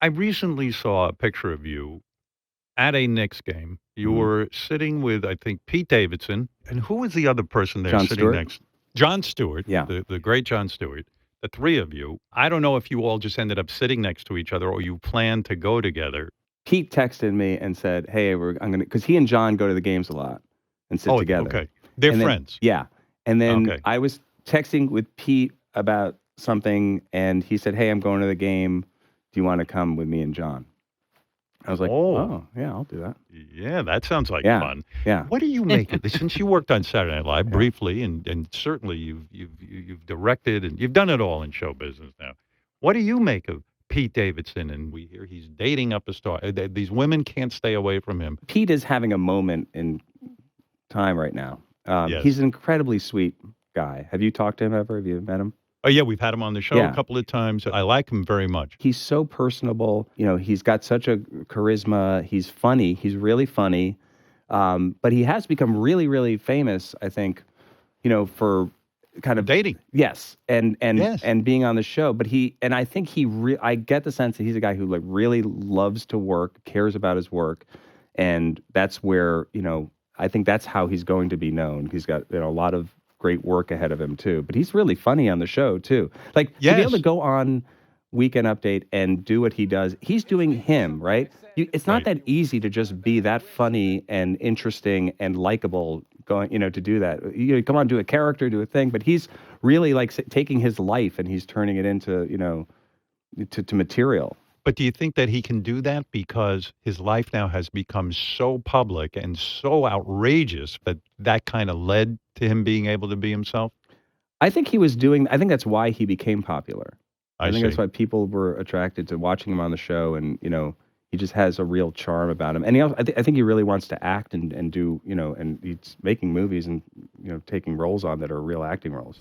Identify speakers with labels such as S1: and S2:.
S1: I recently saw a picture of you at a Knicks game. You
S2: Mhm.
S1: were sitting with, I think, Pete Davidson, and who was the other person there
S2: Jon
S1: sitting
S2: Stewart?
S1: next? John Stewart,
S2: Yeah.
S1: the great John Stewart. The three of you. I don't know if you all just ended up sitting next to each other or you planned to go together.
S2: Pete texted me and said, "Hey, I'm gonna," because he and John go to the games a lot and sit
S1: Oh,
S2: together.
S1: okay. They're
S2: And then
S1: friends.
S2: yeah, and then
S1: Okay.
S2: I was texting with Pete about something, and he said, "Hey, I'm going to the game. Do you wanna come with me and John?" I was like,
S1: Oh,
S2: "Oh, yeah, I'll do that."
S1: yeah, that sounds like
S2: Yeah,
S1: fun.
S2: yeah,
S1: What do you make of this? Since you worked on Saturday Night Live
S2: yeah.
S1: briefly, and certainly you've directed and you've done it all in show business now. What do you make of Pete Davidson? And we hear he's dating up a star. These women can't stay away from him.
S2: Pete is having a moment in time right now. He's
S1: Yes.
S2: an incredibly sweet guy. Have you talked to him ever? Have you met him?
S1: Oh yeah, we've had him on the show a
S2: Yeah.
S1: couple of times. I like him very much.
S2: He's so personable. He's got such a charisma. He's funny. He's really funny. But he has become really, really famous, I think, for kind of
S1: Dating.
S2: yes,
S1: Yes.
S2: and being on the show. But I think I get the sense that he's a guy who like really loves to work, cares about his work, and that's where I think that's how he's going to be known. He's got a lot of great work ahead of him too. But he's really funny on the show too. Like to be able to
S1: Yes.
S2: go on Weekend Update and do what he does. He's doing him, right? It's not
S1: Right.
S2: that easy to just be that funny and interesting and likable going, to do that. Come on, do a character, do a thing, but he's really like taking his life and he's turning it into, to material.
S1: But do you think that he can do that because his life now has become so public and so outrageous that that kind of led to him being able to be himself?
S2: I think that's why he became popular.
S1: I
S2: I think that's
S1: see.
S2: why people were attracted to watching him on the show, and he just has a real charm about him. And I think he really wants to act and do and he's making movies and taking roles on that are real acting roles.